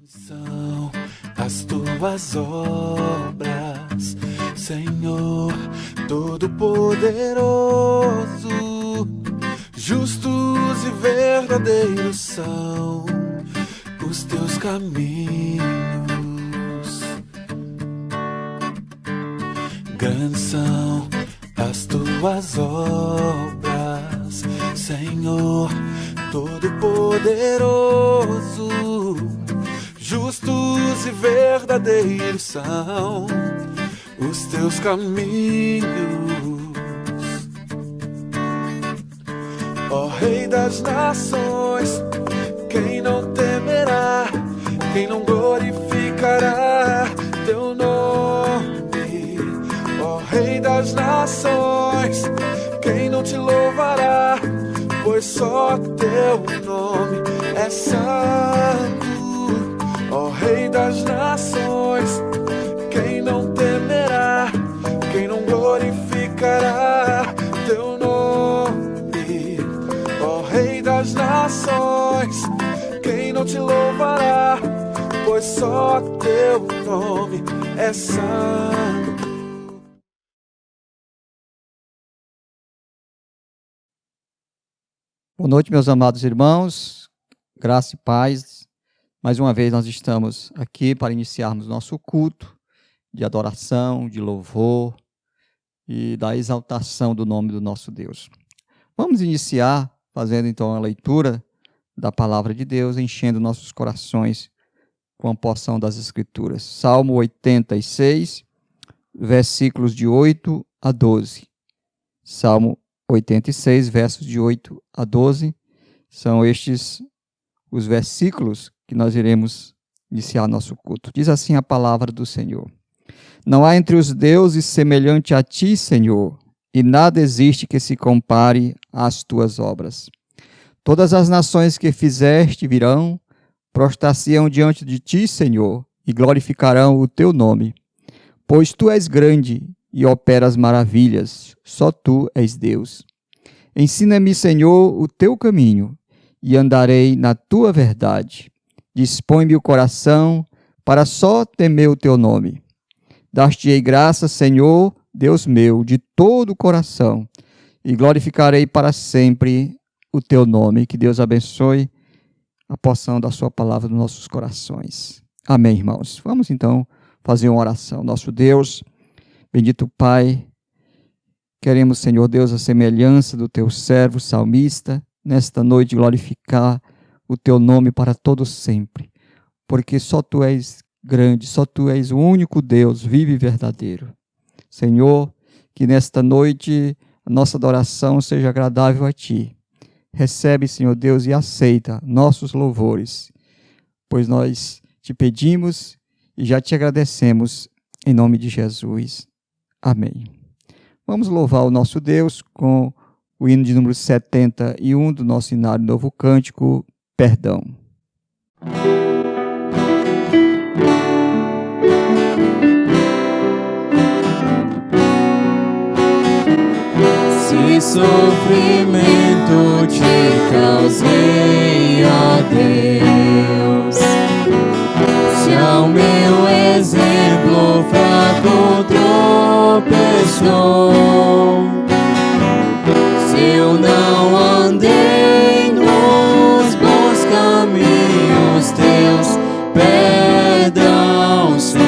São as tuas obras, Senhor Todo-Poderoso. Justos e verdadeiros são os teus caminhos. Grandes são as tuas obras, Senhor Todo-Poderoso. Justos e verdadeiros são os teus caminhos. Ó Rei das nações, quem não temerá, quem não glorificará teu nome? Ó Rei das nações, quem não te louvará, pois só teu nome é santo. Ó Rei das nações, quem não temerá, quem não glorificará teu nome? Ó Rei das nações, quem não te louvará, pois só teu nome é santo. Boa noite, meus amados irmãos, graça e paz. Mais uma vez nós estamos aqui para iniciarmos nosso culto de adoração, de louvor e da exaltação do nome do nosso Deus. Vamos iniciar fazendo então a leitura da palavra de Deus, enchendo nossos corações com a porção das Escrituras. Salmo 86, versículos de 8 a 12. Salmo 86, versos de 8 a 12, são estes os versículos que nós iremos iniciar nosso culto. Diz assim a palavra do Senhor: Não há entre os deuses semelhante a ti, Senhor, e nada existe que se compare às tuas obras. Todas as nações que fizeste virão, prostrar-se-ão diante de ti, Senhor, e glorificarão o teu nome. Pois tu és grande e operas maravilhas, só tu és Deus. Ensina-me, Senhor, o teu caminho, e andarei na tua verdade. Dispõe-me o coração para só temer o teu nome. Dar-te-ei graça, Senhor, Deus meu, de todo o coração, e glorificarei para sempre o teu nome. Que Deus abençoe a porção da sua palavra nos nossos corações. Amém, irmãos. Vamos então fazer uma oração. Nosso Deus, bendito Pai, queremos, Senhor Deus, a semelhança do teu servo salmista, nesta noite glorificar o teu nome para todo sempre, porque só tu és grande, só tu és o único Deus vivo e verdadeiro. Senhor, que nesta noite a nossa adoração seja agradável a ti. Recebe, Senhor Deus, e aceita nossos louvores, pois nós te pedimos e já te agradecemos em nome de Jesus. Amém. Vamos louvar o nosso Deus com o hino de número 71 do nosso Inário Novo Cântico, Perdão. Se sofrimento te causei, ó Deus, se ao meu exemplo fraco tropeçou, se eu não andei nos bons caminhos teus, perdão, Senhor.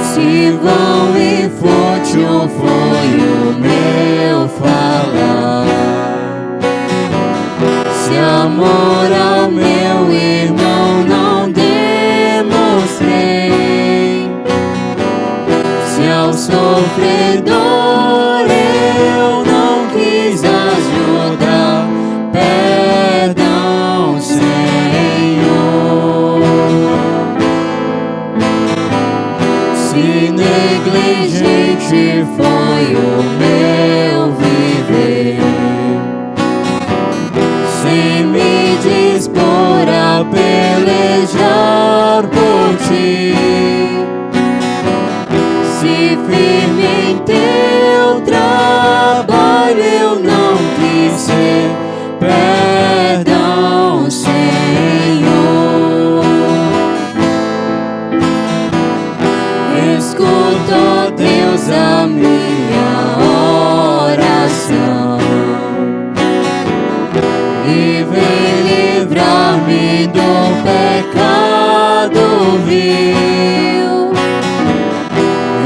Se vão e fútil foi o meu falar, se amor ao meu irmão não demonstrei, se ao sofredor eu não quis ajudar, perdão, Senhor. Se negligente foi o meu viver, sem me dispor a pelejar por ti, se firme em teu e vem livrar-me do pecado vil.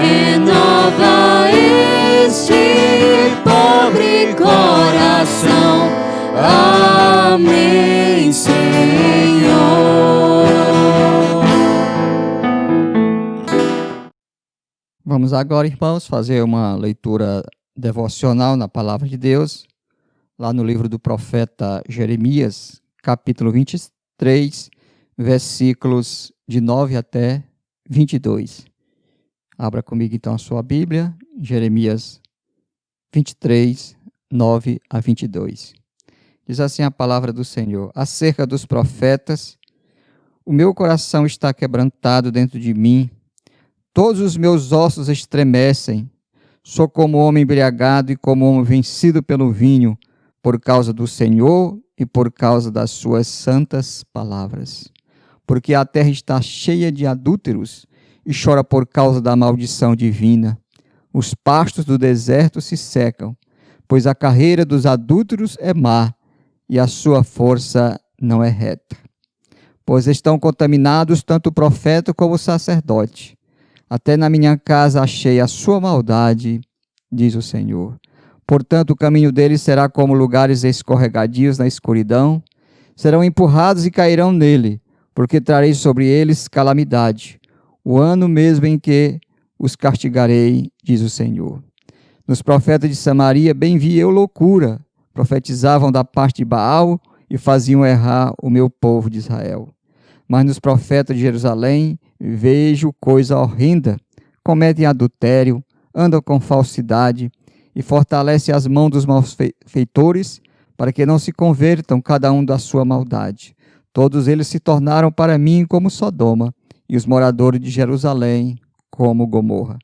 Renova este pobre coração. Amém, Senhor. Vamos agora, irmãos, fazer uma leitura devocional na Palavra de Deus, lá no livro do profeta Jeremias, capítulo 23, versículos de 9 até 22. Abra comigo então a sua Bíblia, Jeremias 23, 9 a 22. Diz assim a palavra do Senhor: acerca dos profetas, o meu coração está quebrantado dentro de mim, todos os meus ossos estremecem, sou como homem embriagado e como homem vencido pelo vinho, por causa do Senhor e por causa das suas santas palavras. Porque a terra está cheia de adúlteros e chora por causa da maldição divina. Os pastos do deserto se secam, pois a carreira dos adúlteros é má e a sua força não é reta. Pois estão contaminados tanto o profeta como o sacerdote. Até na minha casa achei a sua maldade, diz o Senhor. Portanto, o caminho deles será como lugares escorregadios na escuridão. Serão empurrados e cairão nele, porque trarei sobre eles calamidade, o ano mesmo em que os castigarei, diz o Senhor. Nos profetas de Samaria bem vi eu loucura, profetizavam da parte de Baal e faziam errar o meu povo de Israel. Mas nos profetas de Jerusalém vejo coisa horrenda, cometem adultério, andam com falsidade e fortalecem as mãos dos malfeitores para que não se convertam cada um da sua maldade. Todos eles se tornaram para mim como Sodoma e os moradores de Jerusalém como Gomorra.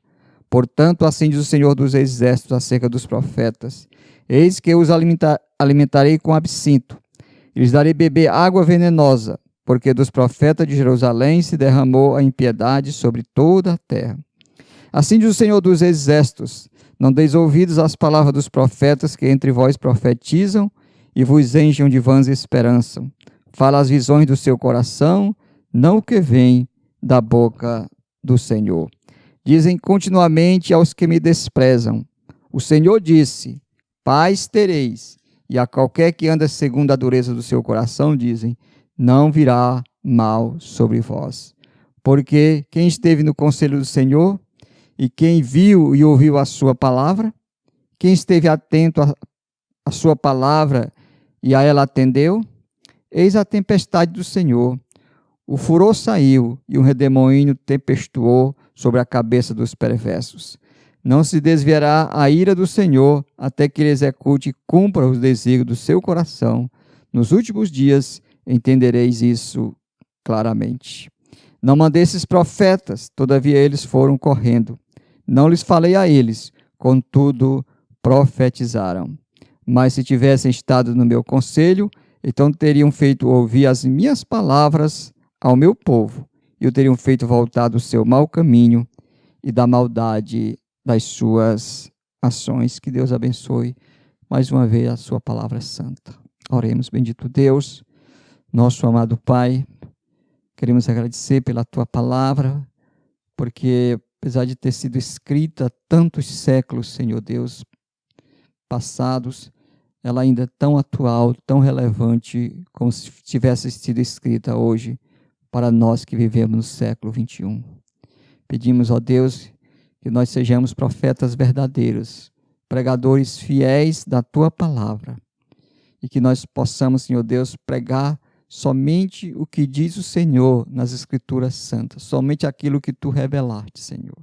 Portanto, assim diz o Senhor dos Exércitos acerca dos profetas: eis que eu os alimentarei com absinto, e lhes darei beber água venenosa, porque dos profetas de Jerusalém se derramou a impiedade sobre toda a terra. Assim diz o Senhor dos Exércitos: não deis ouvidos às palavras dos profetas que entre vós profetizam e vos enchem de vãs esperanças. Fala as visões do seu coração, não o que vem da boca do Senhor. Dizem continuamente aos que me desprezam: o Senhor disse, paz tereis. E a qualquer que anda segundo a dureza do seu coração, dizem, não virá mal sobre vós. Porque quem esteve no conselho do Senhor, e quem viu e ouviu a sua palavra, quem esteve atento à sua palavra e a ela atendeu, eis a tempestade do Senhor. O furor saiu e um redemoinho tempestuou sobre a cabeça dos perversos. Não se desviará a ira do Senhor até que ele execute e cumpra os desígnios do seu coração. Nos últimos dias entendereis isso claramente. Não mandei esses profetas, todavia eles foram correndo. Não lhes falei a eles, contudo profetizaram. Mas se tivessem estado no meu conselho, então teriam feito ouvir as minhas palavras ao meu povo, e o teriam feito voltar do seu mau caminho e da maldade das suas ações. Que Deus abençoe mais uma vez a sua palavra santa. Oremos. Bendito Deus, nosso amado Pai, queremos agradecer pela tua palavra, porque apesar de ter sido escrita há tantos séculos, Senhor Deus, passados, ela ainda é tão atual, tão relevante, como se tivesse sido escrita hoje, para nós que vivemos no século 21. Pedimos, ó Deus, que nós sejamos profetas verdadeiros, pregadores fiéis da tua palavra, e que nós possamos, Senhor Deus, pregar somente o que diz o Senhor nas Escrituras Santas, somente aquilo que tu revelaste, Senhor.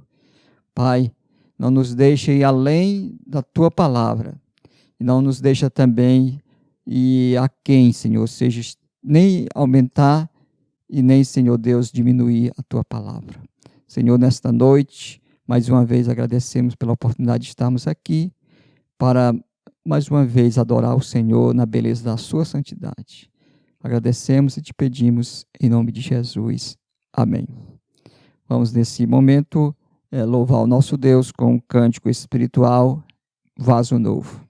Pai, não nos deixe ir além da tua palavra, e não nos deixa também ir aquém, Senhor, seja nem aumentar e nem, Senhor Deus, diminuir a tua palavra. Senhor, nesta noite, mais uma vez agradecemos pela oportunidade de estarmos aqui para, mais uma vez, adorar o Senhor na beleza da sua santidade. Agradecemos e te pedimos em nome de Jesus. Amém. Vamos, nesse momento, louvar o nosso Deus com um cântico espiritual, Vaso Novo.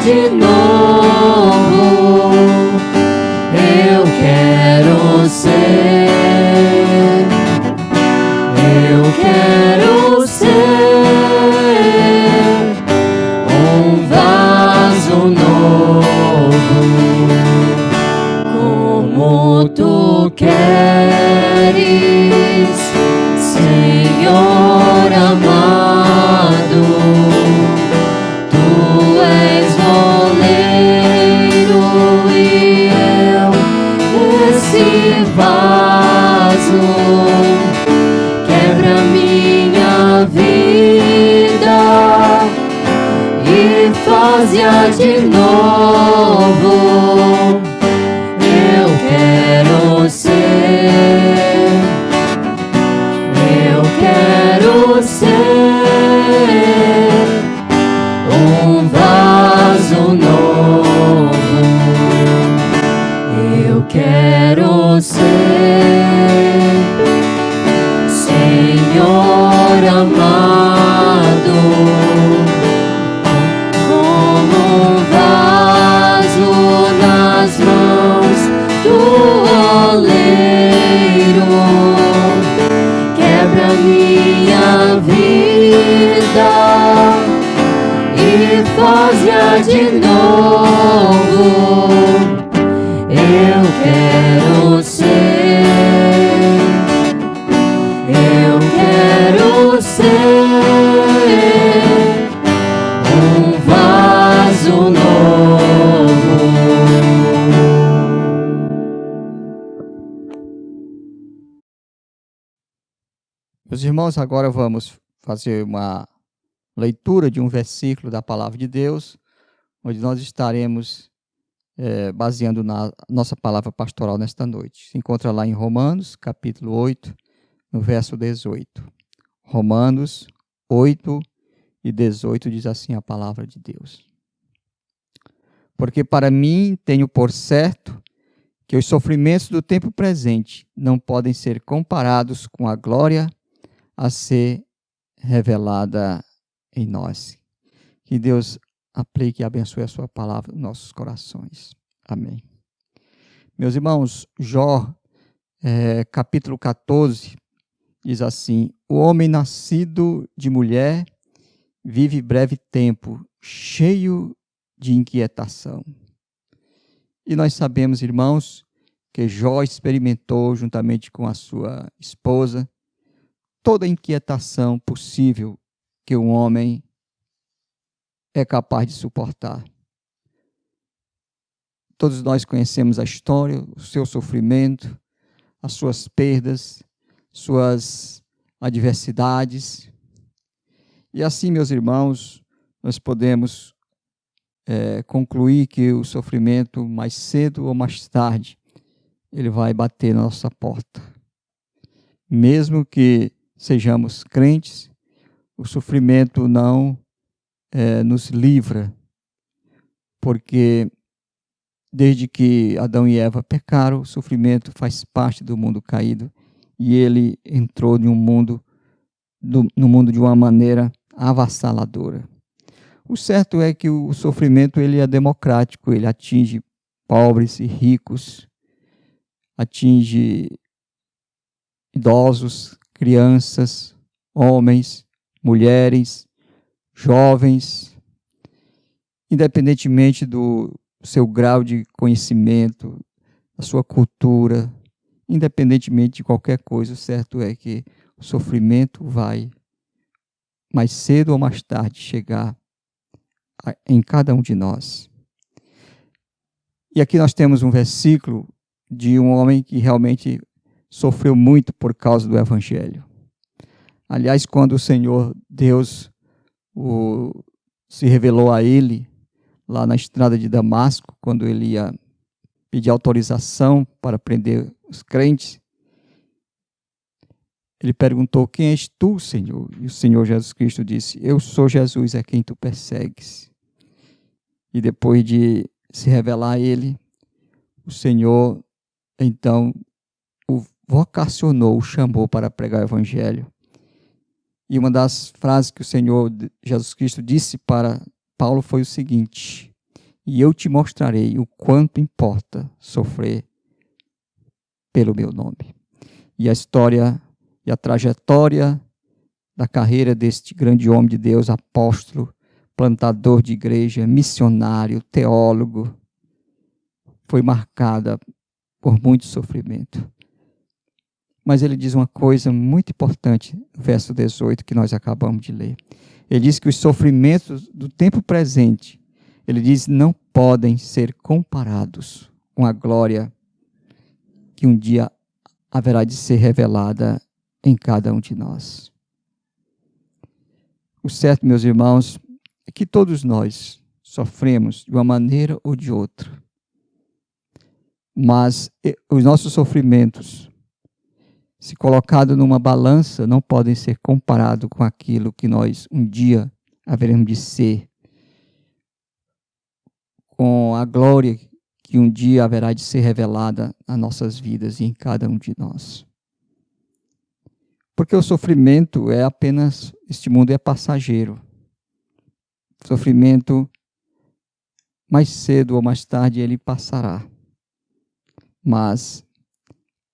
de novo. Eu quero ser. Eu quero ser um vaso novo, como tu queres, Senhor amado. Tu és oleiro e eu esse vaso. Quebra minha vida e faz-a de novo. Eu quero ser, eu quero ser um vaso novo. Eu quero ser, Senhor amado, como um vaso nas mãos do oleiro. Quebra minha vida e faz-a de novo. Eu quero ser, eu quero ser um vaso novo. Meus irmãos, agora vamos fazer uma leitura de um versículo da Palavra de Deus, onde nós estaremos baseando na nossa palavra pastoral nesta noite. Se encontra lá em Romanos, capítulo 8, no verso 18. Romanos 8 e 18 diz assim a palavra de Deus. Porque para mim tenho por certo que os sofrimentos do tempo presente não podem ser comparados com a glória a ser revelada em nós. Que Deus aplique e abençoe a sua palavra nos nossos corações. Amém. Meus irmãos, Jó, capítulo 14, diz assim: o homem nascido de mulher vive breve tempo, cheio de inquietação. E nós sabemos, irmãos, que Jó experimentou, juntamente com a sua esposa, toda a inquietação possível que um homem é capaz de suportar. Todos nós conhecemos a história, o seu sofrimento, as suas perdas, suas adversidades. E assim, meus irmãos, nós podemos concluir que o sofrimento, mais cedo ou mais tarde, ele vai bater na nossa porta. Mesmo que sejamos crentes, o sofrimento não nos livra, porque desde que Adão e Eva pecaram, o sofrimento faz parte do mundo caído e ele entrou no mundo de uma maneira avassaladora. O certo é que o sofrimento ele é democrático, ele atinge pobres e ricos, atinge idosos, crianças, homens, mulheres, jovens, independentemente do seu grau de conhecimento, da sua cultura, independentemente de qualquer coisa, o certo é que o sofrimento vai, mais cedo ou mais tarde, chegar em cada um de nós. E aqui nós temos um versículo de um homem que realmente sofreu muito por causa do Evangelho. Aliás, quando o Senhor Deus se revelou a ele, lá na estrada de Damasco, quando ele ia pedir autorização para prender os crentes, ele perguntou: quem és tu, Senhor? E o Senhor Jesus Cristo disse: eu sou Jesus, a quem tu persegues. E depois de se revelar a ele, o Senhor, então, o vocacionou, o chamou para pregar o Evangelho. E uma das frases que o Senhor Jesus Cristo disse para Paulo foi o seguinte: e eu te mostrarei o quanto importa sofrer pelo meu nome. E a história e a trajetória da carreira deste grande homem de Deus, apóstolo, plantador de igreja, missionário, teólogo, foi marcada por muito sofrimento. Mas ele diz uma coisa muito importante no verso 18 que nós acabamos de ler. Ele diz que os sofrimentos do tempo presente, ele diz, não podem ser comparados com a glória que um dia haverá de ser revelada em cada um de nós. O certo, meus irmãos, é que todos nós sofremos de uma maneira ou de outra. Mas os nossos sofrimentos, se colocados numa balança, não podem ser comparados com aquilo que nós um dia haveremos de ser, com a glória que um dia haverá de ser revelada nas nossas vidas e em cada um de nós. Porque o sofrimento é apenas, este mundo é passageiro. O sofrimento, mais cedo ou mais tarde, ele passará. Mas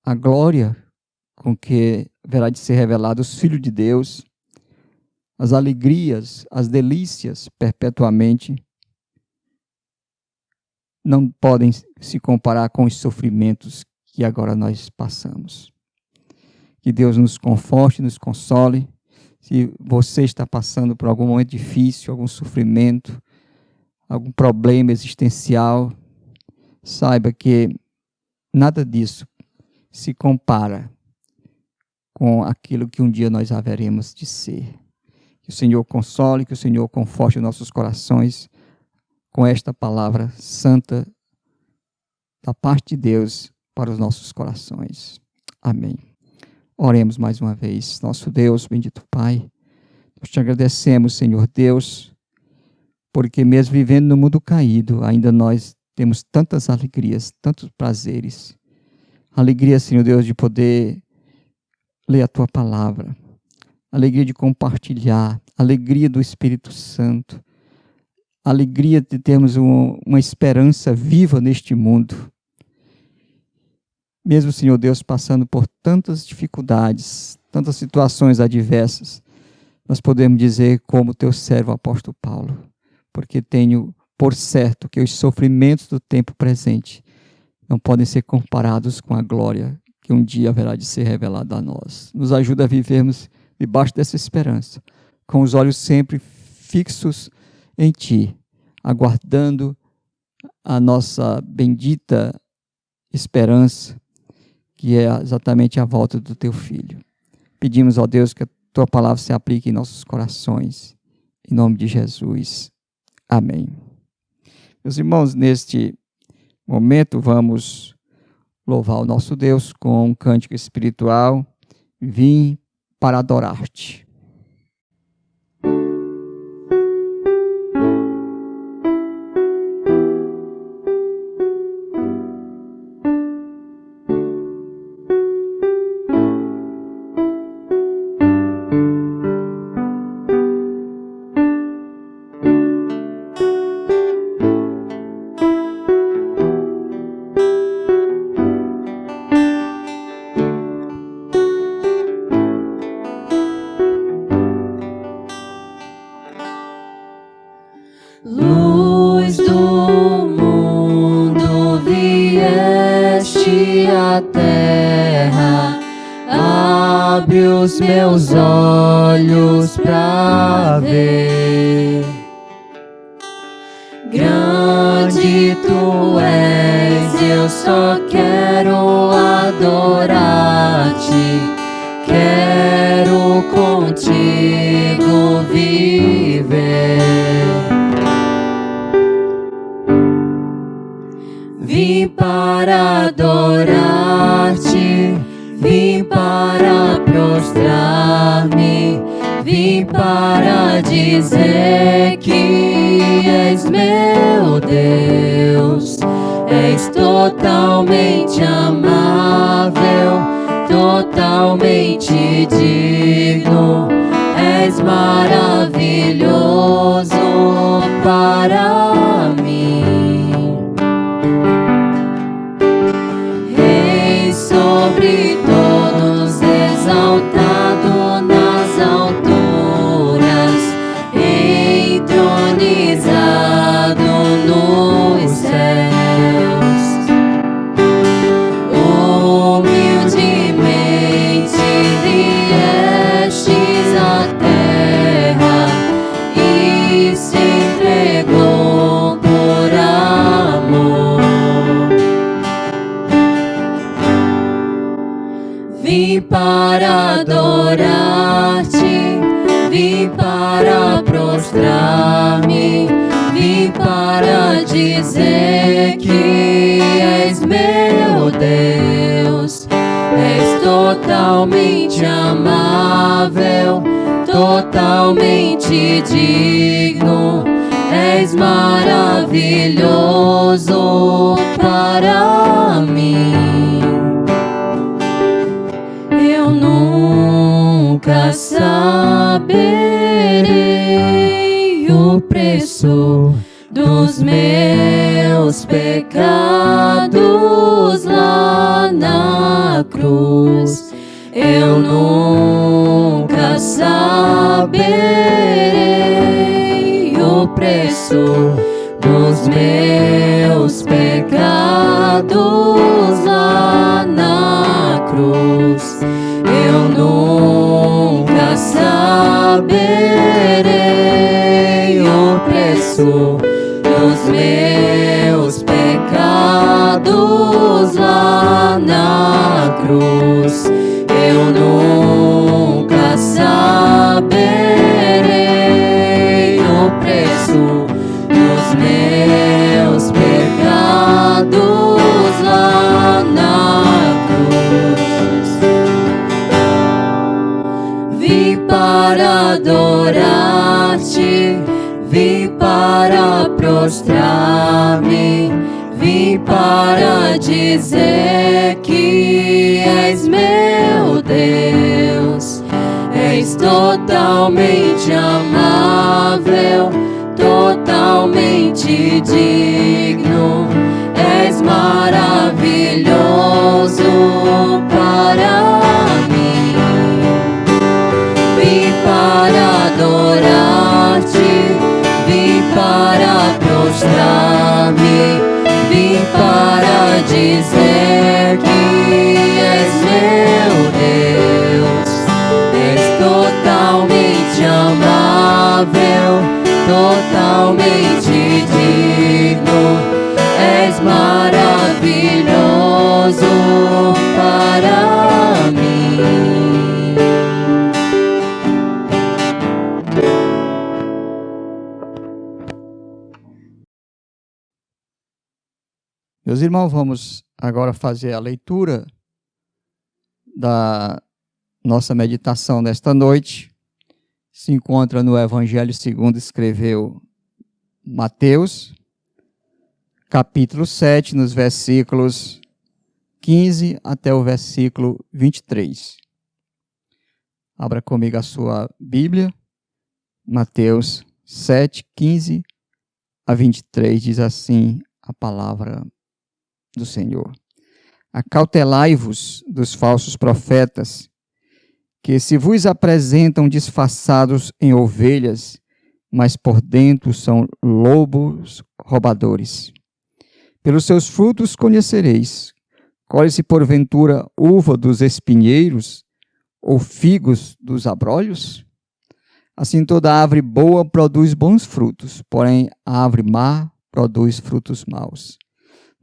a glória com que haverá de ser revelado os filhos de Deus, as alegrias, as delícias perpetuamente, não podem se comparar com os sofrimentos que agora nós passamos. Que Deus nos conforte, nos console. Se você está passando por algum momento difícil, algum sofrimento, algum problema existencial, saiba que nada disso se compara com aquilo que um dia nós haveremos de ser. Que o Senhor console, que o Senhor conforte os nossos corações com esta palavra santa da parte de Deus para os nossos corações. Amém. Oremos mais uma vez. Nosso Deus, bendito Pai, nós te agradecemos, Senhor Deus, porque mesmo vivendo no mundo caído, ainda nós temos tantas alegrias, tantos prazeres. Alegria, Senhor Deus, de poder ler a Tua palavra. Alegria de compartilhar. Alegria do Espírito Santo. Alegria de termos uma esperança viva neste mundo. Mesmo, Senhor Deus, passando por tantas dificuldades, tantas situações adversas, nós podemos dizer como Teu servo apóstolo Paulo, porque tenho por certo que os sofrimentos do tempo presente não podem ser comparados com a glória que um dia haverá de ser revelada a nós. Nos ajuda a vivermos debaixo dessa esperança, com os olhos sempre fixos em Ti, aguardando a nossa bendita esperança, que é exatamente a volta do Teu Filho. Pedimos, ó Deus, que a Tua palavra se aplique em nossos corações. Em nome de Jesus. Amém. Meus irmãos, neste momento vamos louvar o nosso Deus com um cântico espiritual. Vim para adorar-te. Luz do mundo, vieste à terra, abre os meus olhos pra ver. Grande Tu és, eu só quero adorar-te, quero contigo viver. Vim para adorar-te, vim para prostrar-me, vim para dizer que és meu Deus. És totalmente amável, totalmente digno, és maravilhoso para mim. adorar-te, vim para prostrar-me, vim para dizer que és meu Deus. És totalmente amável, totalmente digno, és maravilhoso para mim. Eu nunca saberei o preço dos meus pecados lá na cruz. Eu nunca saberei o preço dos meus pecados lá na cruz. Eu nunca saberei o preço dos meus pecados lá na cruz. Eu nunca saberei o preço dos meus pecados lá na cruz. Vim para adorar-te, vim para prostrar-me, vim para dizer que és meu Deus. És totalmente amável, totalmente digno, és maravilhoso para mim. Vim para adorar-te, vim para prostrar-me, vim para dizer que és meu Deus. És totalmente amável, totalmente digno, és maravilhoso para mim. Meus irmãos, vamos agora fazer a leitura da nossa meditação nesta noite. Se encontra no Evangelho segundo escreveu Mateus, capítulo 7, nos versículos 15 até o versículo 23. Abra comigo a sua Bíblia. Mateus 7, 15 a 23, diz assim a palavra do Senhor. Acautelai-vos dos falsos profetas, que se vos apresentam disfarçados em ovelhas, mas por dentro são lobos roubadores. Pelos seus frutos conhecereis. Colhe-se porventura uva dos espinheiros, ou figos dos abrolhos? Assim toda árvore boa produz bons frutos, porém a árvore má produz frutos maus.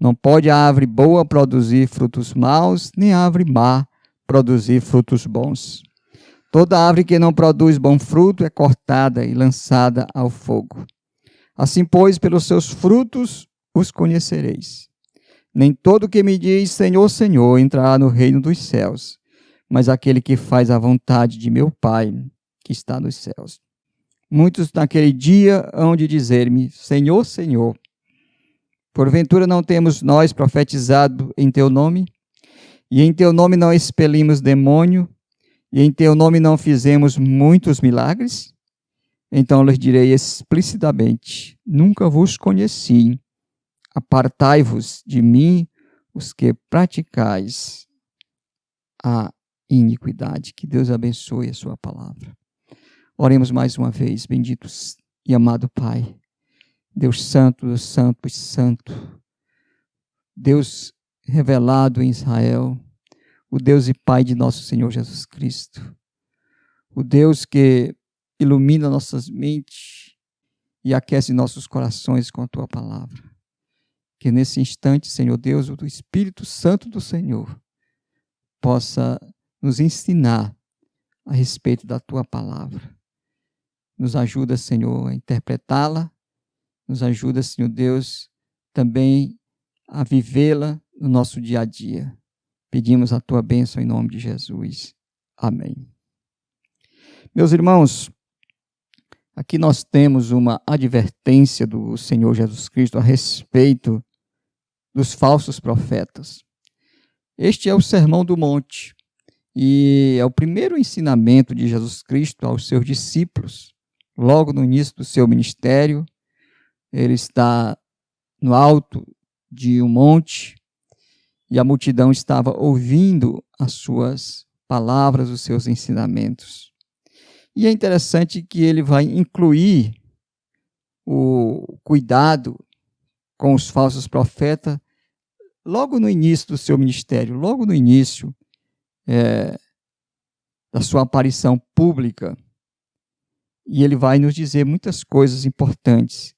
Não pode a árvore boa produzir frutos maus, nem a árvore má produzir frutos bons. Toda árvore que não produz bom fruto é cortada e lançada ao fogo. Assim, pois, pelos seus frutos os conhecereis. Nem todo que me diz Senhor, Senhor entrará no reino dos céus, mas aquele que faz a vontade de meu Pai que está nos céus. Muitos naquele dia hão de dizer-me, Senhor, Senhor, porventura não temos nós profetizado em teu nome? E em teu nome não expelimos demônio? E em teu nome não fizemos muitos milagres? Então lhes direi explicitamente, nunca vos conheci. Apartai-vos de mim, os que praticais a iniquidade. Que Deus abençoe a sua palavra. Oremos mais uma vez, benditos e amado Pai, Deus santo, santo e santo, Deus revelado em Israel, o Deus e Pai de nosso Senhor Jesus Cristo, o Deus que ilumina nossas mentes e aquece nossos corações com a Tua palavra. Que nesse instante, Senhor Deus, o Espírito Santo do Senhor possa nos ensinar a respeito da tua palavra. Nos ajuda, Senhor, a interpretá-la. Nos ajuda, Senhor Deus, também a vivê-la no nosso dia a dia. Pedimos a tua bênção em nome de Jesus. Amém. Meus irmãos, aqui nós temos uma advertência do Senhor Jesus Cristo a respeito dos falsos profetas. Este é o Sermão do Monte e é o primeiro ensinamento de Jesus Cristo aos seus discípulos. Logo no início do seu ministério, ele está no alto de um monte e a multidão estava ouvindo as suas palavras, os seus ensinamentos. E é interessante que ele vai incluir o cuidado com os falsos profetas logo no início do seu ministério, logo no início da sua aparição pública. E ele vai nos dizer muitas coisas importantes.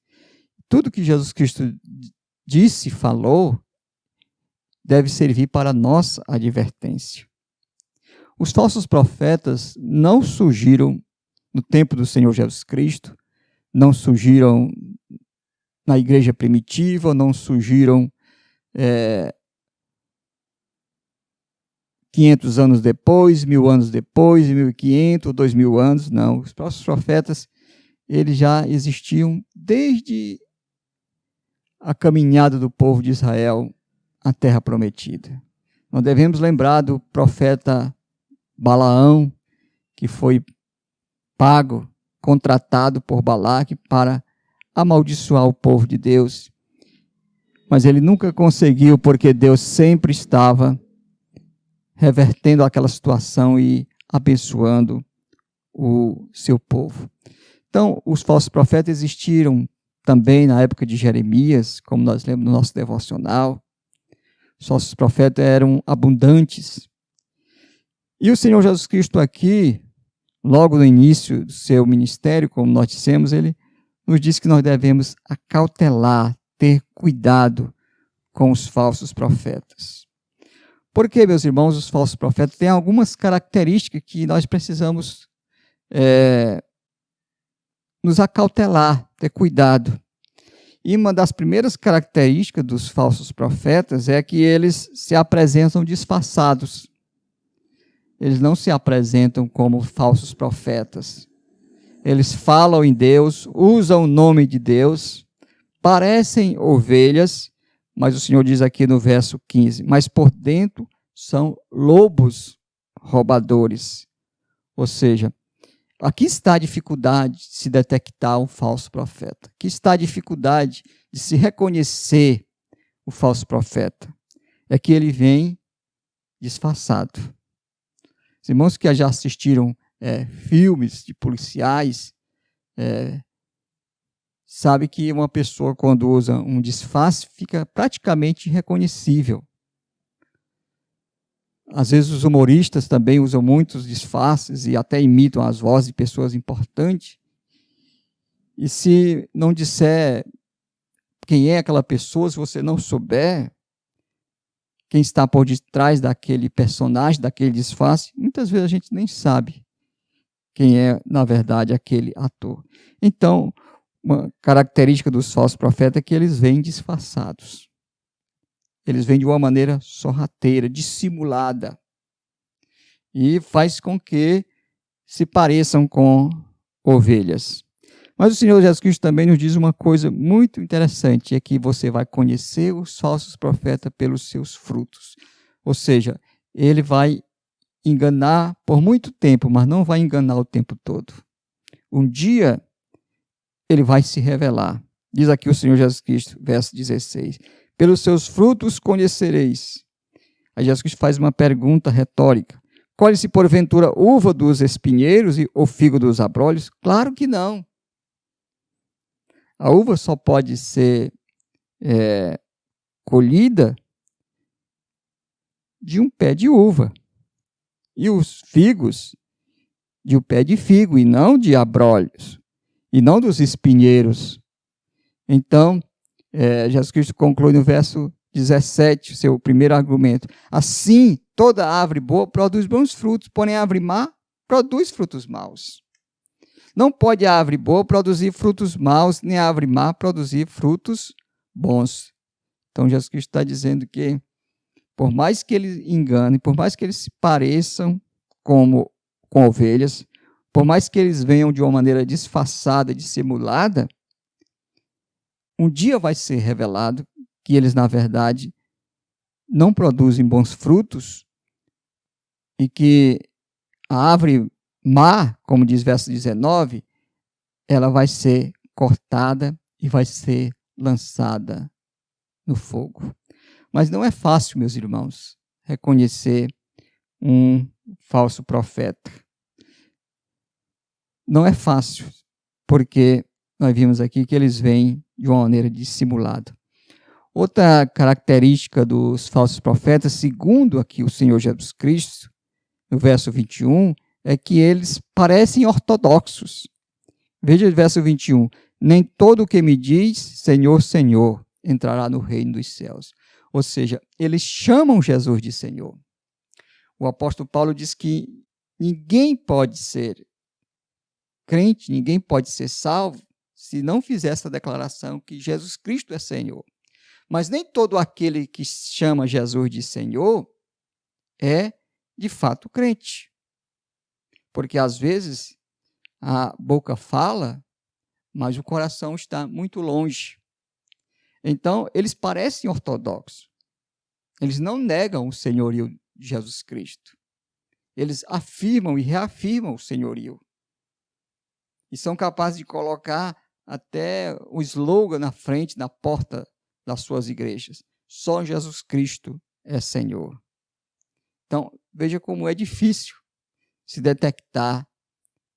Tudo que Jesus Cristo disse, falou, deve servir para a nossa advertência. Os falsos profetas não surgiram no tempo do Senhor Jesus Cristo, não surgiram na igreja primitiva, não surgiram 500 anos depois, 1000 anos depois, 1500, 2000 anos, não. Os falsos profetas, eles já existiam desde a caminhada do povo de Israel à terra prometida. Nós devemos lembrar do profeta Balaão, que foi pago, contratado por Balaque para amaldiçoar o povo de Deus. Mas ele nunca conseguiu, porque Deus sempre estava revertendo aquela situação e abençoando o seu povo. Então, os falsos profetas existiram também na época de Jeremias, como nós lemos no nosso devocional. Os falsos profetas eram abundantes. E o Senhor Jesus Cristo aqui, logo no início do seu ministério, como nós dissemos, ele nos diz que nós devemos acautelar, ter cuidado com os falsos profetas. Porque, meus irmãos, os falsos profetas têm algumas características que nós precisamos nos acautelar, ter cuidado. E uma das primeiras características dos falsos profetas é que eles se apresentam disfarçados. Eles não se apresentam como falsos profetas. Eles falam em Deus, usam o nome de Deus, parecem ovelhas, mas o Senhor diz aqui no verso 15, mas por dentro são lobos roubadores. Ou seja, aqui está a dificuldade de se detectar um falso profeta. Aqui está a dificuldade de se reconhecer o falso profeta. É que ele vem disfarçado. Os irmãos que já assistiram filmes de policiais, sabe que uma pessoa, quando usa um disfarce, fica praticamente irreconhecível. Às vezes os humoristas também usam muitos disfarces e até imitam as vozes de pessoas importantes. E se não disser quem é aquela pessoa, se você não souber quem está por detrás daquele personagem, daquele disfarce, muitas vezes a gente nem sabe quem é, na verdade, aquele ator. Então, uma característica dos falsos profetas é que eles vêm disfarçados. Eles vêm de uma maneira sorrateira, dissimulada. E faz com que se pareçam com ovelhas. Mas o Senhor Jesus Cristo também nos diz uma coisa muito interessante, é que você vai conhecer os falsos profetas pelos seus frutos. Ou seja, ele vai enganar por muito tempo, mas não vai enganar o tempo todo. Um dia, ele vai se revelar. Diz aqui o Senhor Jesus Cristo, verso 16. Pelos seus frutos conhecereis. Aí Jesus Cristo faz uma pergunta retórica. Colhe-se porventura uva dos espinheiros ou figo dos abrolhos? Claro que não. A uva só pode ser colhida de um pé de uva. E os figos de um pé de figo, e não de abrolhos, e não dos espinheiros. Então, Jesus Cristo conclui no verso 17, seu primeiro argumento. Assim, toda árvore boa produz bons frutos, porém a árvore má produz frutos maus. Não pode a árvore boa produzir frutos maus, nem a árvore má produzir frutos bons. Então, Jesus Cristo está dizendo que, por mais que eles enganem, por mais que eles se pareçam com ovelhas, por mais que eles venham de uma maneira disfarçada, dissimulada, um dia vai ser revelado que eles, na verdade, não produzem bons frutos e que a árvore má, como diz verso 19, ela vai ser cortada e vai ser lançada no fogo. Mas não é fácil, meus irmãos, reconhecer um falso profeta. Não é fácil, porque nós vimos aqui que eles vêm de uma maneira dissimulada. Outra característica dos falsos profetas, segundo aqui o Senhor Jesus Cristo, no verso 21, é que eles parecem ortodoxos. Veja o verso 21. Nem todo o que me diz Senhor, Senhor, entrará no reino dos céus. Ou seja, eles chamam Jesus de Senhor. O apóstolo Paulo diz que ninguém pode ser crente, ninguém pode ser salvo, se não fizer essa declaração que Jesus Cristo é Senhor. Mas nem todo aquele que chama Jesus de Senhor é, de fato, crente. Porque, às vezes, a boca fala, mas o coração está muito longe. Então, eles parecem ortodoxos. Eles não negam o senhorio de Jesus Cristo. Eles afirmam e reafirmam o senhorio. E são capazes de colocar até o slogan na frente, na porta das suas igrejas. Só Jesus Cristo é Senhor. Então, veja como é difícil se detectar,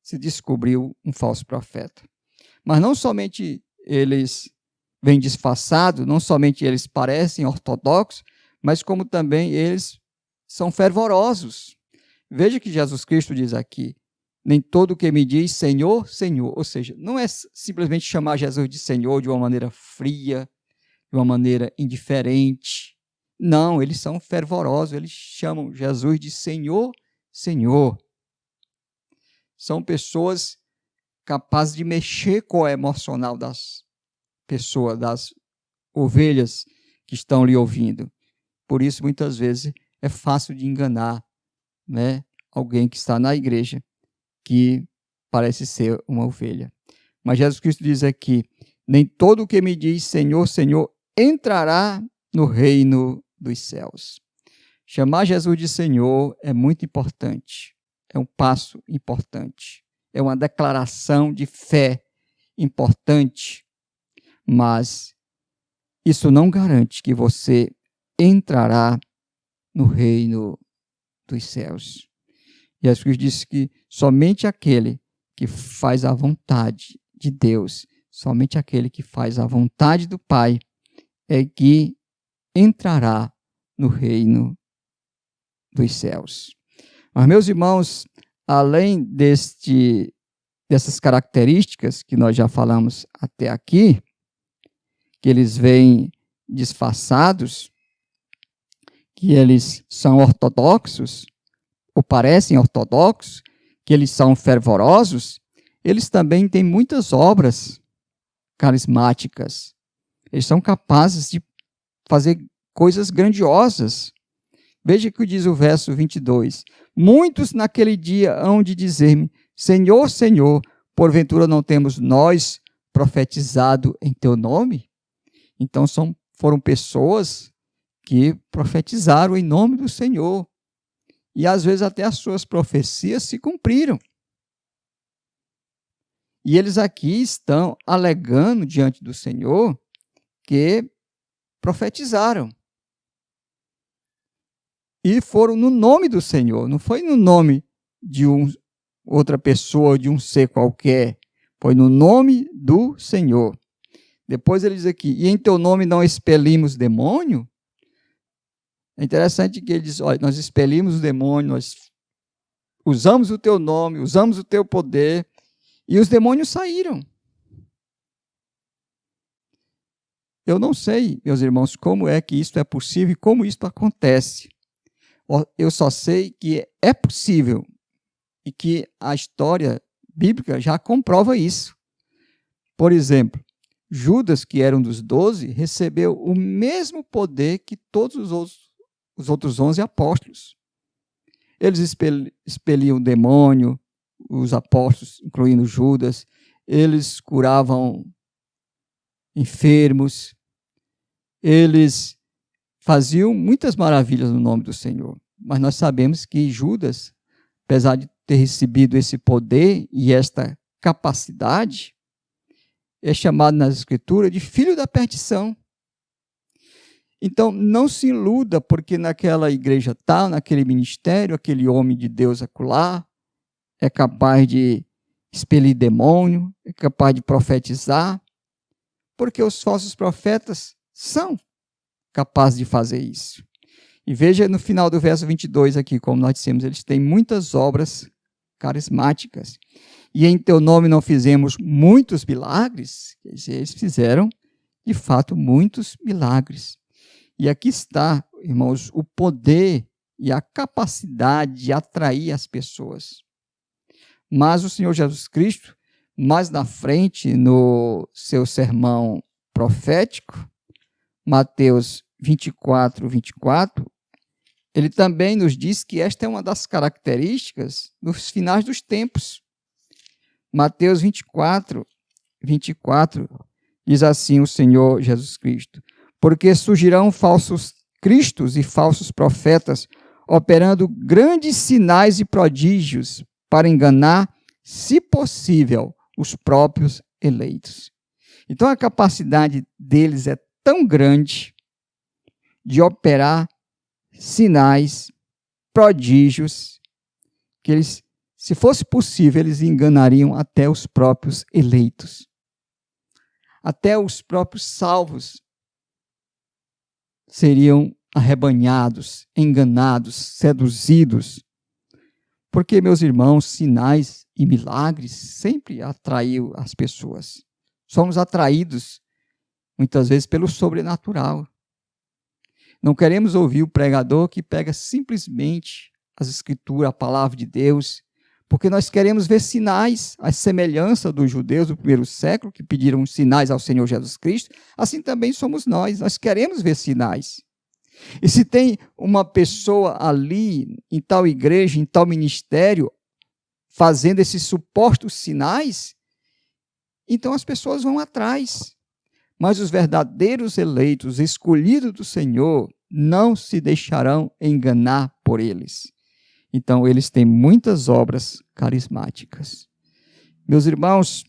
se descobrir um falso profeta. Mas não somente eles vêm disfarçados, não somente eles parecem ortodoxos, mas como também eles são fervorosos. Veja que Jesus Cristo diz aqui, nem todo o que me diz Senhor, Senhor. Ou seja, não é simplesmente chamar Jesus de Senhor de uma maneira fria, de uma maneira indiferente. Não, eles são fervorosos, eles chamam Jesus de Senhor, Senhor. São pessoas capazes de mexer com o emocional das pessoas, das ovelhas que estão lhe ouvindo. Por isso, muitas vezes, é fácil de enganar, né, alguém que está na igreja, que parece ser uma ovelha. Mas Jesus Cristo diz aqui, nem todo o que me diz Senhor, Senhor, entrará no reino dos céus. Chamar Jesus de Senhor é muito importante. É um passo importante. É uma declaração de fé importante. Mas isso não garante que você entrará no reino dos céus. Jesus Cristo disse que somente aquele que faz a vontade de Deus, somente aquele que faz a vontade do Pai, é que entrará no reino dos céus. Mas, meus irmãos, além dessas características que nós já falamos até aqui, que eles vêm disfarçados, que eles são ortodoxos, ou parecem ortodoxos, que eles são fervorosos, eles também têm muitas obras carismáticas. Eles são capazes de fazer coisas grandiosas. Veja o que diz o verso 22. Muitos naquele dia hão de dizer-me, Senhor, Senhor, porventura não temos nós profetizado em teu nome? Então foram pessoas que profetizaram em nome do Senhor. E às vezes até as suas profecias se cumpriram. E eles aqui estão alegando diante do Senhor que profetizaram. E foram no nome do Senhor, não foi no nome de outra pessoa, de um ser qualquer. Foi no nome do Senhor. Depois ele diz aqui, e em teu nome não expelimos demônio? É interessante que ele diz, olha, nós expelimos o demônio, nós usamos o teu nome, usamos o teu poder, e os demônios saíram. Eu não sei, meus irmãos, como é que isso é possível e como isso acontece. Eu só sei que é possível e que a história bíblica já comprova isso. Por exemplo, Judas, que era um dos 12, recebeu o mesmo poder que todos os outros 11 apóstolos. Eles expeliam o demônio, os apóstolos, incluindo Judas, eles curavam enfermos, eles faziam muitas maravilhas no nome do Senhor. Mas nós sabemos que Judas, apesar de ter recebido esse poder e esta capacidade, é chamado nas Escrituras de filho da perdição. Então, não se iluda, porque naquela igreja tal, naquele ministério, aquele homem de Deus acolá é capaz de expelir demônio, é capaz de profetizar, porque os falsos profetas são capazes de fazer isso. E veja no final do verso 22 aqui, como nós dissemos, eles têm muitas obras carismáticas. E em teu nome não fizemos muitos milagres? Quer dizer, eles fizeram, de fato, muitos milagres. E aqui está, irmãos, o poder e a capacidade de atrair as pessoas. Mas o Senhor Jesus Cristo, mais na frente, no seu sermão profético, Mateus 24, 24, ele também nos diz que esta é uma das características dos finais dos tempos. Mateus 24, 24, diz assim o Senhor Jesus Cristo: porque surgirão falsos cristos e falsos profetas, operando grandes sinais e prodígios para enganar, se possível, os próprios eleitos. Então a capacidade deles é tão grande de operar sinais, prodígios, que eles, se fosse possível, eles enganariam até os próprios eleitos. Até os próprios salvos seriam arrebanhados, enganados, seduzidos. Porque, meus irmãos, sinais e milagres sempre atraiu as pessoas. Somos atraídos, muitas vezes, pelo sobrenatural. Não queremos ouvir o pregador que pega simplesmente as Escrituras, a palavra de Deus, porque nós queremos ver sinais, a semelhança dos judeus do primeiro século, que pediram sinais ao Senhor Jesus Cristo, assim também somos nós queremos ver sinais. E se tem uma pessoa ali, em tal igreja, em tal ministério, fazendo esses supostos sinais, então as pessoas vão atrás. Mas os verdadeiros eleitos, escolhidos do Senhor, não se deixarão enganar por eles. Então, eles têm muitas obras carismáticas. Meus irmãos,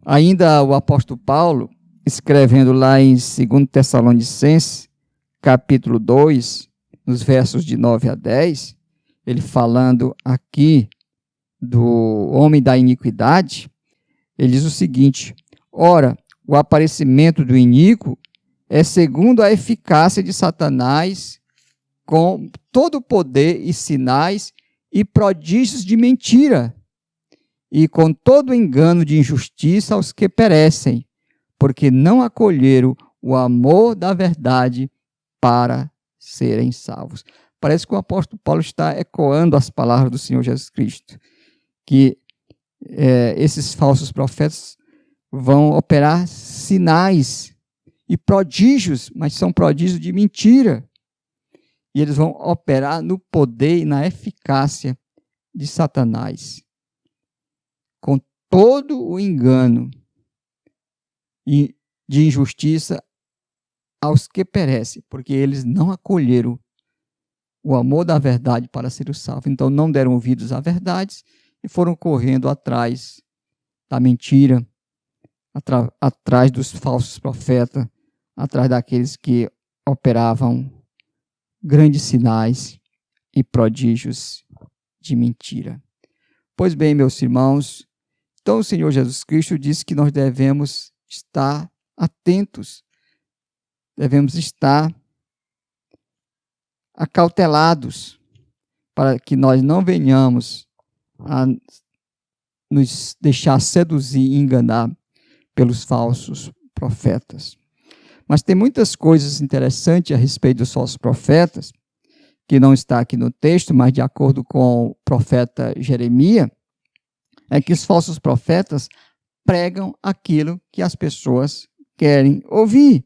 ainda o apóstolo Paulo, escrevendo lá em 2 Tessalonicenses, capítulo 2, nos versos de 9 a 10, ele falando aqui do homem da iniquidade, ele diz o seguinte: ora, o aparecimento do iníquo é segundo a eficácia de Satanás, com todo o poder e sinais e prodígios de mentira, e com todo o engano de injustiça aos que perecem, porque não acolheram o amor da verdade para serem salvos. Parece que o apóstolo Paulo está ecoando as palavras do Senhor Jesus Cristo, que esses falsos profetas vão operar sinais e prodígios, mas são prodígios de mentira. E eles vão operar no poder e na eficácia de Satanás, com todo o engano e de injustiça aos que perecem, porque eles não acolheram o amor da verdade para ser salvo. Então não deram ouvidos à verdade e foram correndo atrás da mentira, atrás dos falsos profetas, atrás daqueles que operavam grandes sinais e prodígios de mentira. Pois bem, meus irmãos, então o Senhor Jesus Cristo disse que nós devemos estar atentos, devemos estar acautelados, para que nós não venhamos a nos deixar seduzir e enganar pelos falsos profetas. Mas tem muitas coisas interessantes a respeito dos falsos profetas que não está aqui no texto, mas de acordo com o profeta Jeremias, é que os falsos profetas pregam aquilo que as pessoas querem ouvir.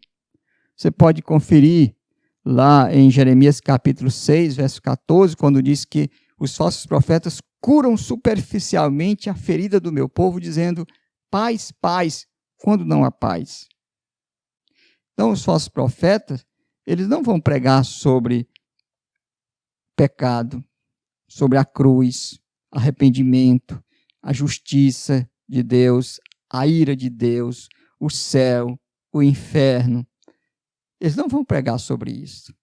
Você pode conferir lá em Jeremias capítulo 6, verso 14, quando diz que os falsos profetas curam superficialmente a ferida do meu povo, dizendo paz, paz, quando não há paz. Então, os falsos profetas, eles não vão pregar sobre pecado, sobre a cruz, arrependimento, a justiça de Deus, a ira de Deus, o céu, o inferno. Eles não vão pregar sobre isso.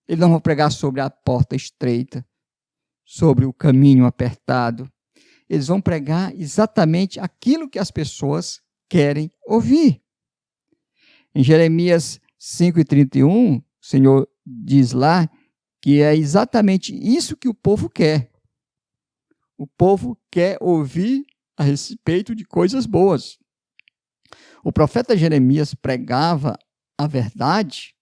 Eles não vão pregar sobre a porta estreita, sobre o caminho apertado. Eles vão pregar exatamente aquilo que as pessoas querem ouvir. Em Jeremias 5:31, o Senhor diz lá que é exatamente isso que o povo quer. O povo quer ouvir a respeito de coisas boas. O profeta Jeremias pregava a verdade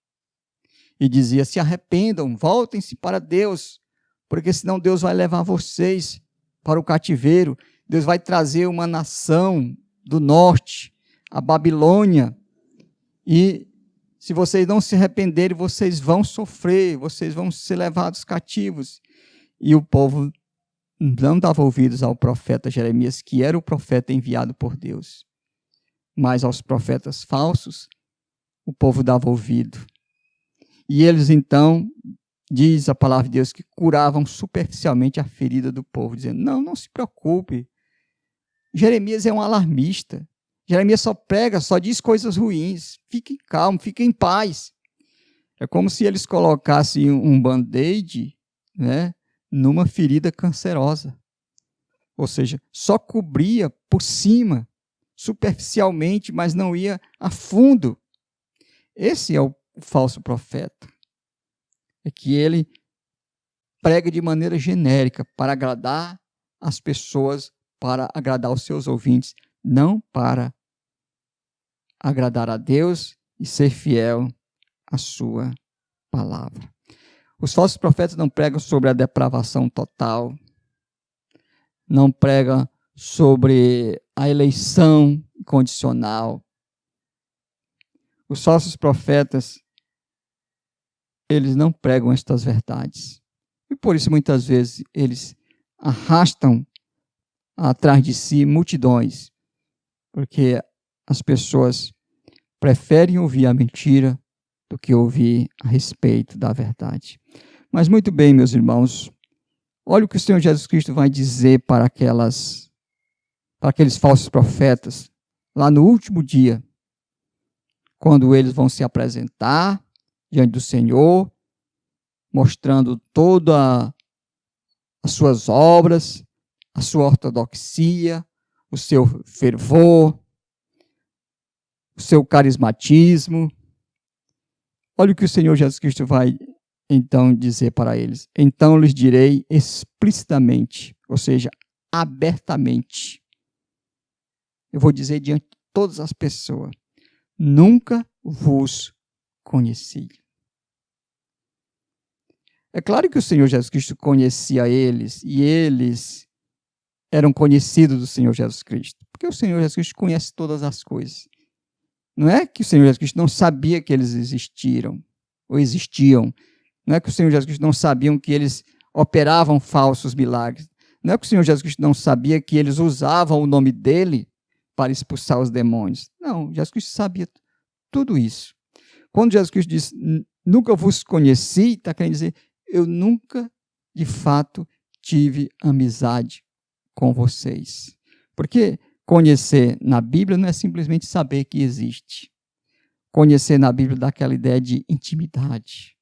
e dizia: se arrependam, voltem-se para Deus, porque senão Deus vai levar vocês para o cativeiro. Deus vai trazer uma nação do norte, a Babilônia, e se vocês não se arrependerem, vocês vão sofrer, vocês vão ser levados cativos. E o povo não dava ouvidos ao profeta Jeremias, que era o profeta enviado por Deus. Mas aos profetas falsos, o povo dava ouvido. E eles então, diz a palavra de Deus, que curavam superficialmente a ferida do povo, dizendo: não se preocupe. Jeremias é um alarmista. Jeremias só prega, só diz coisas ruins. Fiquem calmos, fiquem em paz. É como se eles colocassem um band-aid, né, numa ferida cancerosa. Ou seja, só cobria por cima, superficialmente, mas não ia a fundo. Esse é o falso profeta. É que ele prega de maneira genérica para agradar as pessoas, para agradar os seus ouvintes, não para agradar a Deus e ser fiel à sua palavra. Os falsos profetas não pregam sobre a depravação total, não pregam sobre a eleição condicional. Os falsos profetas, eles não pregam estas verdades. E por isso, muitas vezes, eles arrastam atrás de si multidões, porque as pessoas preferem ouvir a mentira do que ouvir a respeito da verdade. Mas muito bem, meus irmãos, olha o que o Senhor Jesus Cristo vai dizer para aqueles falsos profetas, lá no último dia, quando eles vão se apresentar diante do Senhor, mostrando todas as suas obras, a sua ortodoxia, o seu fervor, o seu carismatismo. Olha o que o Senhor Jesus Cristo vai então dizer para eles. Então lhes direi explicitamente, ou seja, abertamente. Eu vou dizer diante de todas as pessoas: nunca vos conheci. É claro que o Senhor Jesus Cristo conhecia eles, e eles eram conhecidos do Senhor Jesus Cristo, porque o Senhor Jesus Cristo conhece todas as coisas. Não é que o Senhor Jesus Cristo não sabia que eles existiam. Não é que o Senhor Jesus Cristo não sabia que eles operavam falsos milagres. Não é que o Senhor Jesus Cristo não sabia que eles usavam o nome dele para expulsar os demônios. Não, Jesus Cristo sabia tudo isso. Quando Jesus Cristo diz: nunca vos conheci, está querendo dizer: eu nunca, de fato, tive amizade com vocês. Porque conhecer na Bíblia não é simplesmente saber que existe. Conhecer na Bíblia dá aquela ideia de intimidade,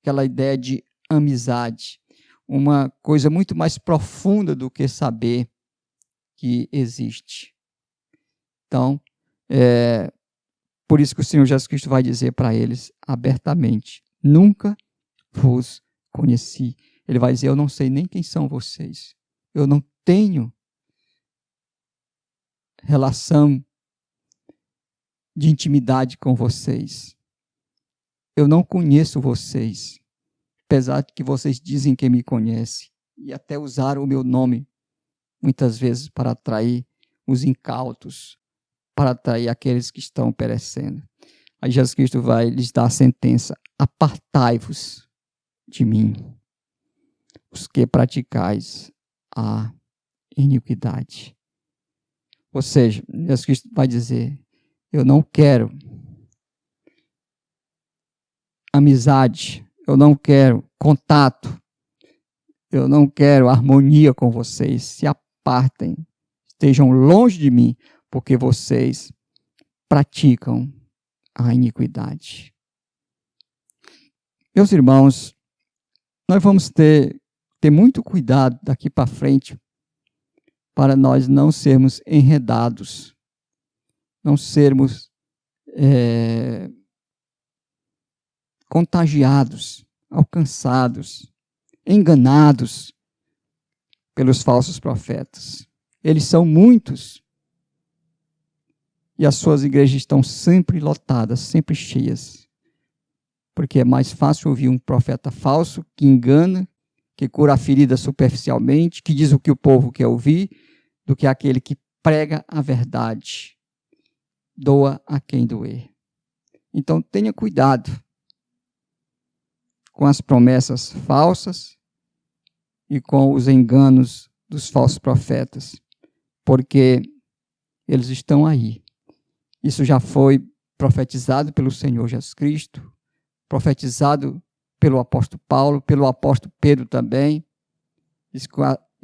aquela ideia de amizade, uma coisa muito mais profunda do que saber que existe. Então, por isso que o Senhor Jesus Cristo vai dizer para eles abertamente: nunca vos conheci. Ele vai dizer: eu não sei nem quem são vocês. Eu não tenho relação de intimidade com vocês. Eu não conheço vocês. apesar de que vocês dizem que me conhecem, e até usaram o meu nome, muitas vezes, para atrair os incautos, para atrair aqueles que estão perecendo. Aí Jesus Cristo vai lhes dar a sentença: apartai-vos de mim, os que praticais a iniquidade. Ou seja, Jesus Cristo vai dizer: eu não quero amizade, eu não quero contato, eu não quero harmonia com vocês. Se apartem, estejam longe de mim, porque vocês praticam a iniquidade. Meus irmãos, nós vamos ter muito cuidado daqui para frente para nós não sermos enredados, não sermos contagiados, alcançados, enganados pelos falsos profetas. Eles são muitos e as suas igrejas estão sempre lotadas, sempre cheias, porque é mais fácil ouvir um profeta falso que engana, que cura a ferida superficialmente, que diz o que o povo quer ouvir, do que aquele que prega a verdade. Doa a quem doer. Então tenha cuidado com as promessas falsas e com os enganos dos falsos profetas, porque eles estão aí. Isso já foi profetizado pelo Senhor Jesus Cristo, profetizado pelo apóstolo Paulo, pelo apóstolo Pedro também.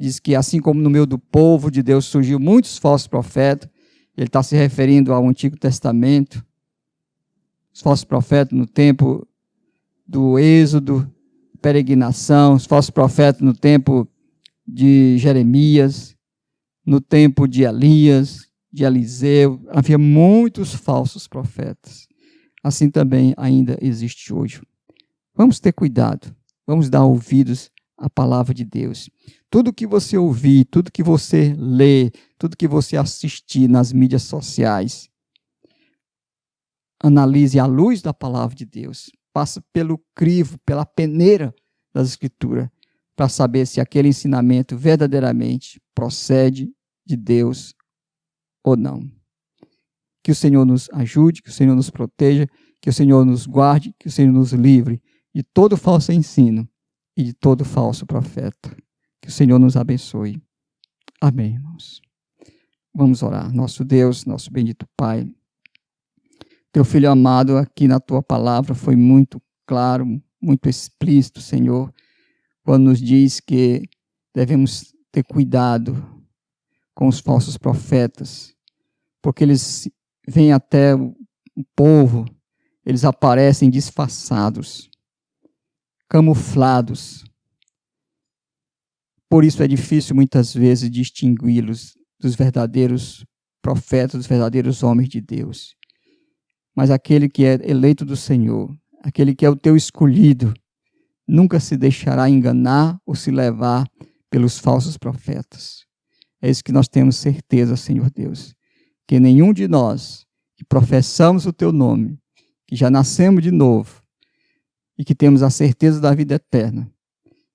Diz que assim como no meio do povo de Deus surgiu muitos falsos profetas, ele está se referindo ao Antigo Testamento, os falsos profetas no tempo do Êxodo, peregrinação, os falsos profetas no tempo de Jeremias, no tempo de Elias, de Eliseu, havia muitos falsos profetas. Assim também ainda existe hoje. Vamos ter cuidado, vamos dar ouvidos à palavra de Deus. Tudo que você ouvir, tudo que você ler, tudo que você assistir nas mídias sociais, analise à luz da palavra de Deus. Passa pelo crivo, pela peneira das Escrituras, para saber se aquele ensinamento verdadeiramente procede de Deus ou não. Que o Senhor nos ajude, que o Senhor nos proteja, que o Senhor nos guarde, que o Senhor nos livre de todo falso ensino e de todo falso profeta. Que o Senhor nos abençoe. Amém, irmãos. Vamos orar. Nosso Deus, nosso bendito Pai, teu Filho amado aqui na tua palavra foi muito claro, muito explícito, Senhor, quando nos diz que devemos ter cuidado com os falsos profetas, porque eles vêm até o povo, eles aparecem disfarçados, camuflados. Por isso é difícil muitas vezes distingui-los dos verdadeiros profetas, dos verdadeiros homens de Deus. Mas aquele que é eleito do Senhor, aquele que é o teu escolhido, nunca se deixará enganar ou se levar pelos falsos profetas. É isso que nós temos certeza, Senhor Deus, que nenhum de nós que professamos o teu nome, que já nascemos de novo e que temos a certeza da vida eterna,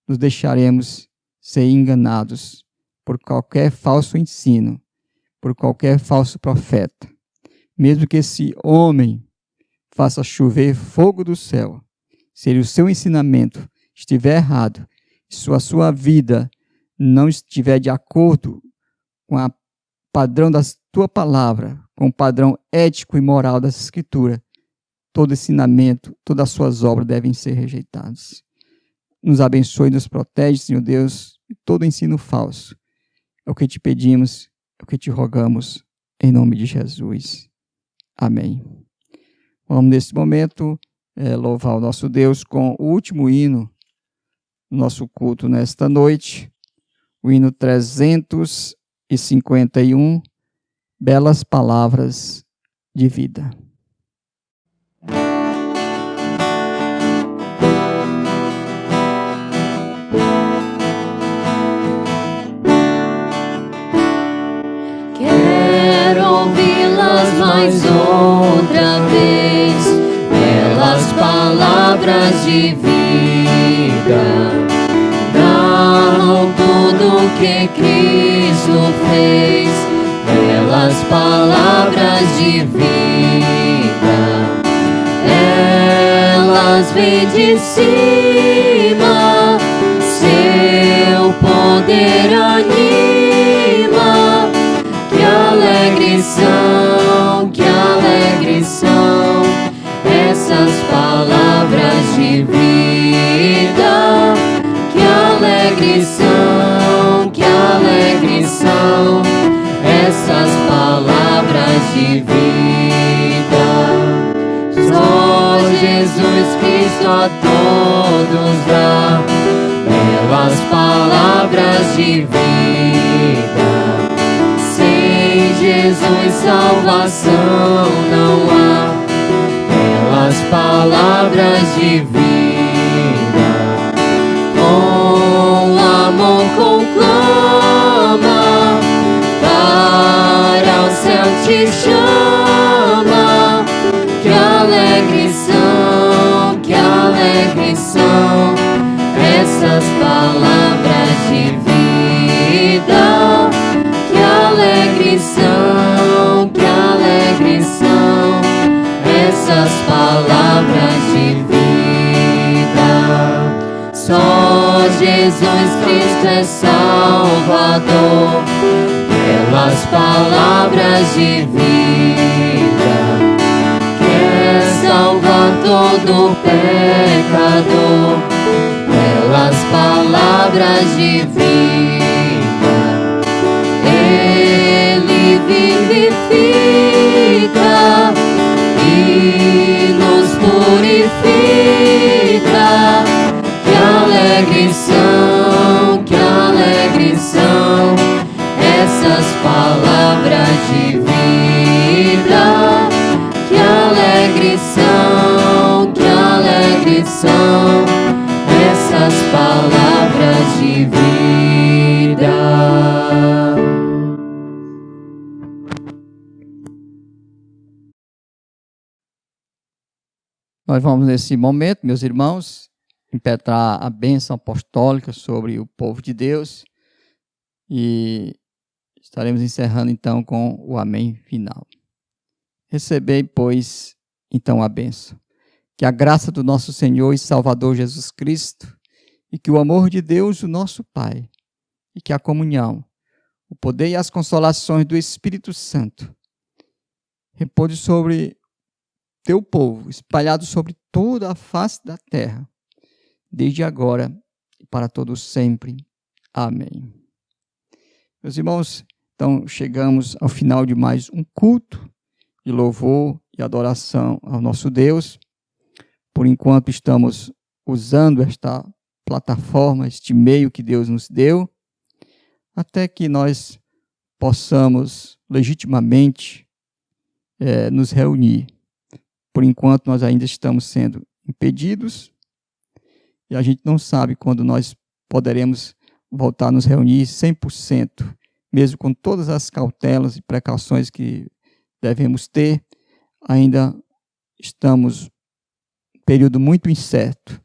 nos deixaremos ser enganados por qualquer falso ensino, por qualquer falso profeta. Mesmo que esse homem faça chover fogo do céu, se o seu ensinamento estiver errado, se a sua vida não estiver de acordo com o padrão da tua palavra, com o padrão ético e moral das Escrituras, todo ensinamento, todas as suas obras devem ser rejeitadas. Nos abençoe e nos protege, Senhor Deus, de todo ensino falso. É o que te pedimos, é o que te rogamos, em nome de Jesus. Amém. Vamos, nesse momento, louvar o nosso Deus com o último hino do nosso culto nesta noite, o hino 351, Belas Palavras de Vida. Mais outra vez, belas palavras de vida, vem de cima, seu poder anima. Que alegres são essas palavras de vida. Que alegres são essas palavras de vida. Só Jesus Cristo a todos dá belas palavras de vida. Sem Jesus salvação não há belas palavras de vida. Com amor conclama, para o céu te chama. Que alegres são essas palavras de vida. Que alegres são essas palavras de vida. Só Jesus Cristo é Salvador, pelas palavras de vida. Quer salvar todo pecador, pelas palavras de vida. Ele vivifica e nos purifica. Que alegres são essas palavras de vida. Que alegres são essas palavras de vida. Nós vamos nesse momento, meus irmãos, impetrar a bênção apostólica sobre o povo de Deus e estaremos encerrando então com o amém final. Recebei, pois, então a bênção. Que a graça do nosso Senhor e Salvador Jesus Cristo e que o amor de Deus, o nosso Pai, e que a comunhão, o poder e as consolações do Espírito Santo repouse sobre teu povo, espalhado sobre toda a face da terra, desde agora e para todos sempre. Amém. Meus irmãos, então chegamos ao final de mais um culto de louvor e adoração ao nosso Deus. Por enquanto estamos usando esta plataforma, este meio que Deus nos deu, até que nós possamos legitimamente nos reunir. Por enquanto nós ainda estamos sendo impedidos e a gente não sabe quando nós poderemos voltar a nos reunir 100%, mesmo com todas as cautelas e precauções que devemos ter. Ainda estamos em um período muito incerto,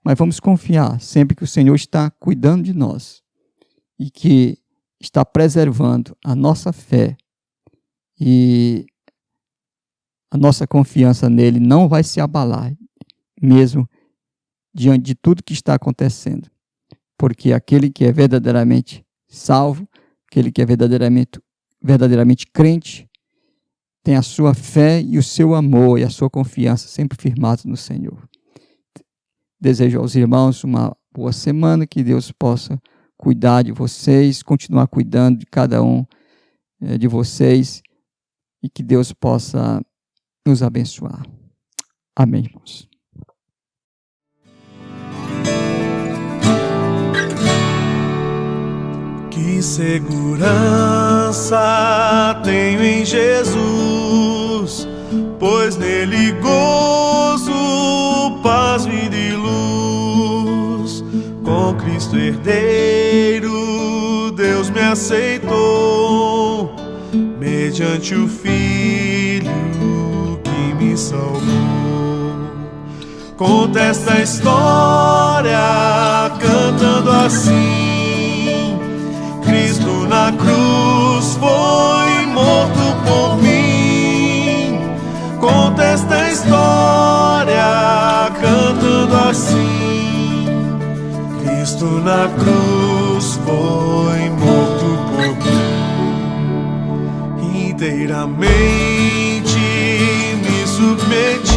mas vamos confiar sempre que o Senhor está cuidando de nós e que está preservando a nossa fé e a nossa confiança nele não vai se abalar, mesmo diante de tudo que está acontecendo. Porque aquele que é verdadeiramente salvo, aquele que é verdadeiramente crente, tem a sua fé e o seu amor e a sua confiança sempre firmados no Senhor. Desejo aos irmãos uma boa semana, que Deus possa cuidar de vocês, continuar cuidando de cada um de vocês e que Deus possa nos abençoar. Amém, irmãos. Que segurança tenho em Jesus, pois nele gozo, paz, vida e luz. Com Cristo herdeiro, Deus me aceitou, mediante o Filho que me salvou. Conta esta história cantando assim: Cristo na cruz foi morto por mim. Conta esta história cantando Cristo na cruz foi morto por mim. Inteiramente me submeti